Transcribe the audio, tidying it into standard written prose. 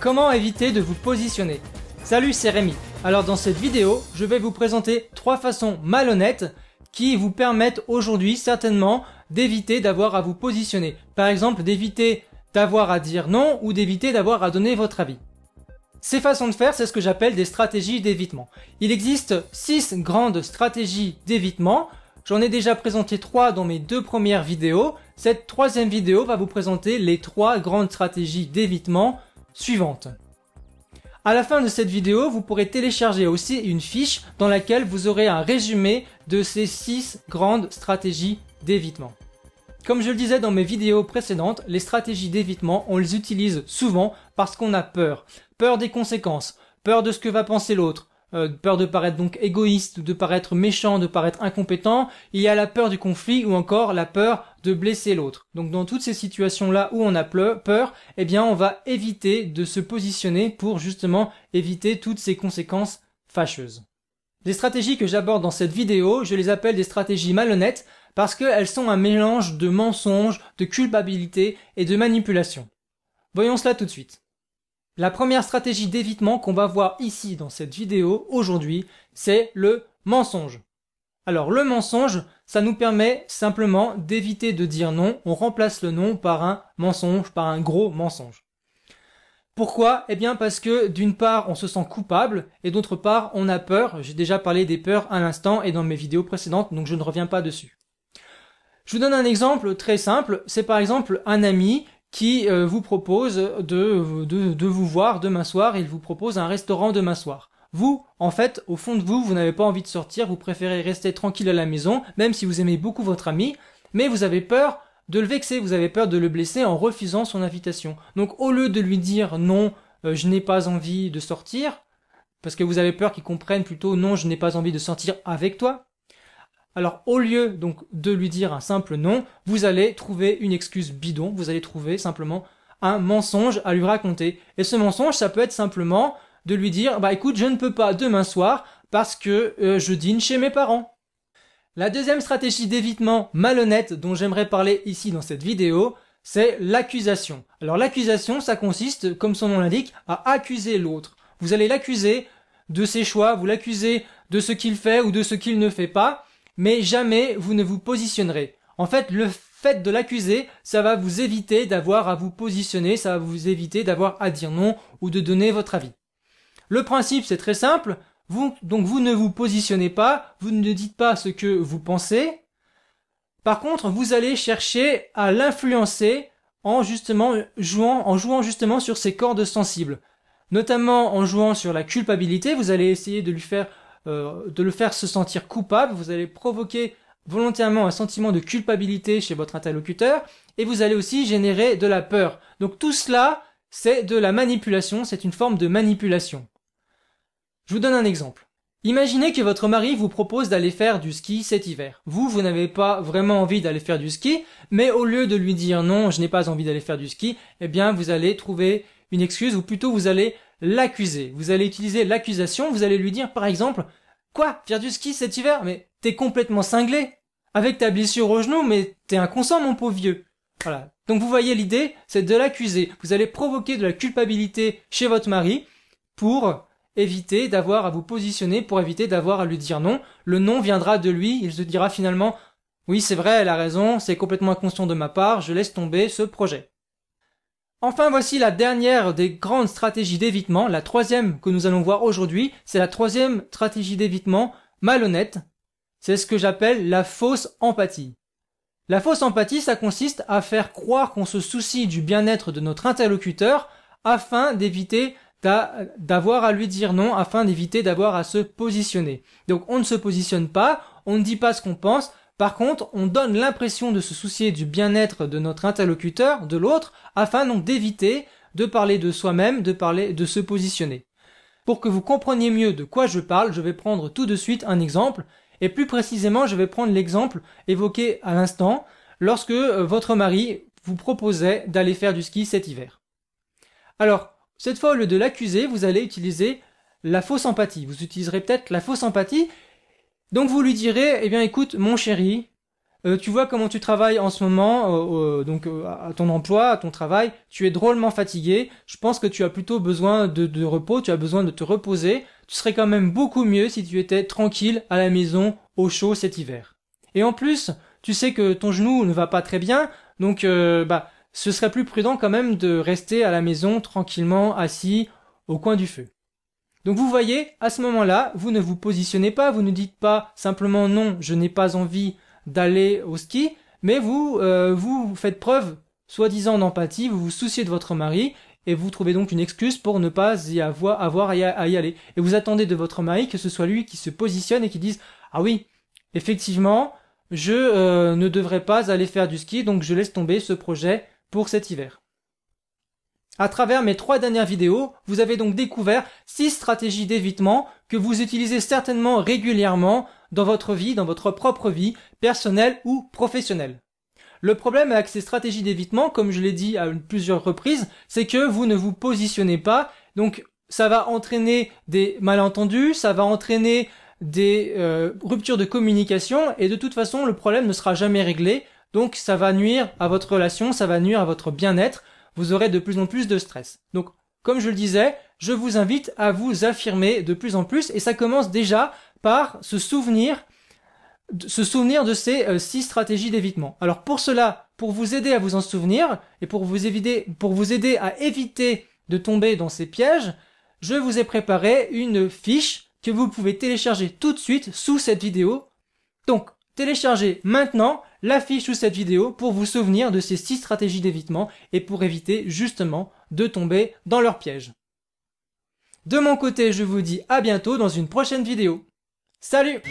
Comment éviter de vous positionner? Salut, c'est Rémi. Alors dans cette vidéo, je vais vous présenter 3 façons malhonnêtes qui vous permettent aujourd'hui certainement d'éviter d'avoir à vous positionner. Par exemple, d'éviter d'avoir à dire non ou d'éviter d'avoir à donner votre avis. Ces façons de faire, c'est ce que j'appelle des stratégies d'évitement. Il existe 6 grandes stratégies d'évitement. J'en ai déjà présenté 3 dans mes 2 premières vidéos. Cette 3e vidéo va vous présenter les 3 grandes stratégies d'évitement suivantes. À la fin de cette vidéo, vous pourrez télécharger aussi une fiche dans laquelle vous aurez un résumé de ces 6 grandes stratégies d'évitement. Comme je le disais dans mes vidéos précédentes, les stratégies d'évitement, on les utilise souvent parce qu'on a peur. Peur des conséquences, peur de ce que va penser l'autre, peur de paraître donc égoïste, de paraître méchant, de paraître incompétent. Il y a la peur du conflit ou encore la peur de blesser l'autre. Donc dans toutes ces situations-là où on a peur, eh bien on va éviter de se positionner pour justement éviter toutes ces conséquences fâcheuses. Les stratégies que j'aborde dans cette vidéo, je les appelle des stratégies malhonnêtes parce qu'elles sont un mélange de mensonges, de culpabilité et de manipulation. Voyons cela tout de suite. La première stratégie d'évitement qu'on va voir ici dans cette vidéo aujourd'hui, c'est le mensonge. Alors le mensonge, ça nous permet simplement d'éviter de dire non, on remplace le non par un mensonge, par un gros mensonge. Pourquoi? Eh bien parce que d'une part on se sent coupable et d'autre part on a peur. J'ai déjà parlé des peurs à l'instant et dans mes vidéos précédentes, donc je ne reviens pas dessus. Je vous donne un exemple très simple, c'est par exemple un ami qui vous propose de vous voir demain soir, il vous propose un restaurant demain soir. Vous, en fait, au fond de vous, vous n'avez pas envie de sortir, vous préférez rester tranquille à la maison, même si vous aimez beaucoup votre ami, mais vous avez peur de le vexer, vous avez peur de le blesser en refusant son invitation. Donc au lieu de lui dire non, je n'ai pas envie de sortir, parce que vous avez peur qu'il comprenne plutôt non, je n'ai pas envie de sortir avec toi, alors au lieu donc de lui dire un simple non, vous allez trouver une excuse bidon, vous allez trouver simplement un mensonge à lui raconter. Et ce mensonge, ça peut être simplement de lui dire bah écoute, je ne peux pas demain soir parce que je dîne chez mes parents. La deuxième stratégie d'évitement malhonnête dont j'aimerais parler ici dans cette vidéo, c'est l'accusation. Alors l'accusation, ça consiste, comme son nom l'indique, à accuser l'autre. Vous allez l'accuser de ses choix, vous l'accusez de ce qu'il fait ou de ce qu'il ne fait pas, mais jamais vous ne vous positionnerez. En fait, le fait de l'accuser, ça va vous éviter d'avoir à vous positionner, ça va vous éviter d'avoir à dire non ou de donner votre avis. Le principe, c'est très simple. Vous ne vous positionnez pas, vous ne dites pas ce que vous pensez. Par contre, vous allez chercher à l'influencer en jouant justement sur ses cordes sensibles. Notamment en jouant sur la culpabilité, vous allez essayer de le faire se sentir coupable, vous allez provoquer volontairement un sentiment de culpabilité chez votre interlocuteur et vous allez aussi générer de la peur. Donc tout cela, c'est de la manipulation, c'est une forme de manipulation. Je vous donne un exemple. Imaginez que votre mari vous propose d'aller faire du ski cet hiver. Vous n'avez pas vraiment envie d'aller faire du ski, mais au lieu de lui dire non, je n'ai pas envie d'aller faire du ski, eh bien vous allez trouver une excuse ou plutôt vous allez l'accuser. Vous allez utiliser l'accusation, vous allez lui dire par exemple « Quoi? Faire du ski cet hiver? Mais t'es complètement cinglé? Avec ta blessure au genou, mais t'es inconscient mon pauvre vieux. » Voilà. Donc vous voyez l'idée, c'est de l'accuser. Vous allez provoquer de la culpabilité chez votre mari pour éviter d'avoir à vous positionner, pour éviter d'avoir à lui dire non. Le non viendra de lui, il se dira finalement « Oui, c'est vrai, elle a raison, c'est complètement inconscient de ma part, je laisse tomber ce projet. » Enfin, voici la dernière des grandes stratégies d'évitement, la 3e que nous allons voir aujourd'hui, c'est la 3e stratégie d'évitement malhonnête. C'est ce que j'appelle la fausse empathie. La fausse empathie, ça consiste à faire croire qu'on se soucie du bien-être de notre interlocuteur afin d'éviter d'avoir à lui dire non, afin d'éviter d'avoir à se positionner. Donc on ne se positionne pas, on ne dit pas ce qu'on pense. Par contre, on donne l'impression de se soucier du bien-être de notre interlocuteur, de l'autre, afin donc d'éviter de parler de soi-même, de se positionner. Pour que vous compreniez mieux de quoi je parle, je vais prendre tout de suite un exemple, et plus précisément, je vais prendre l'exemple évoqué à l'instant, lorsque votre mari vous proposait d'aller faire du ski cet hiver. Alors, cette fois, au lieu de l'accuser, vous allez utiliser la fausse empathie. Vous utiliserez peut-être la fausse empathie. Donc vous lui direz, eh bien écoute, mon chéri, tu vois comment tu travailles en ce moment, à ton emploi, à ton travail, tu es drôlement fatigué, je pense que tu as plutôt besoin de repos, tu as besoin de te reposer, tu serais quand même beaucoup mieux si tu étais tranquille à la maison, au chaud cet hiver. Et en plus, tu sais que ton genou ne va pas très bien, donc ce serait plus prudent quand même de rester à la maison tranquillement assis au coin du feu. Donc vous voyez, à ce moment-là, vous ne vous positionnez pas, vous ne dites pas simplement non, je n'ai pas envie d'aller au ski, mais vous faites preuve, soi-disant d'empathie, vous vous souciez de votre mari, et vous trouvez donc une excuse pour ne pas avoir à y aller. Et vous attendez de votre mari que ce soit lui qui se positionne et qui dise « Ah oui, effectivement, je ne devrais pas aller faire du ski, donc je laisse tomber ce projet pour cet hiver. » À travers mes 3 dernières vidéos, vous avez donc découvert 6 stratégies d'évitement que vous utilisez certainement régulièrement dans votre vie, dans votre propre vie, personnelle ou professionnelle. Le problème avec ces stratégies d'évitement, comme je l'ai dit à plusieurs reprises, c'est que vous ne vous positionnez pas, donc ça va entraîner des malentendus, ça va entraîner des ruptures de communication, et de toute façon le problème ne sera jamais réglé, donc ça va nuire à votre relation, ça va nuire à votre bien-être, vous aurez de plus en plus de stress. Donc, comme je le disais, je vous invite à vous affirmer de plus en plus, et ça commence déjà par se souvenir de ces 6 stratégies d'évitement. Alors pour cela, pour vous aider à vous en souvenir, et pour vous aider à éviter de tomber dans ces pièges, je vous ai préparé une fiche que vous pouvez télécharger tout de suite sous cette vidéo. Donc, téléchargez maintenant la fiche sous cette vidéo pour vous souvenir de ces 6 stratégies d'évitement et pour éviter justement de tomber dans leurs pièges. De mon côté, je vous dis à bientôt dans une prochaine vidéo. Salut!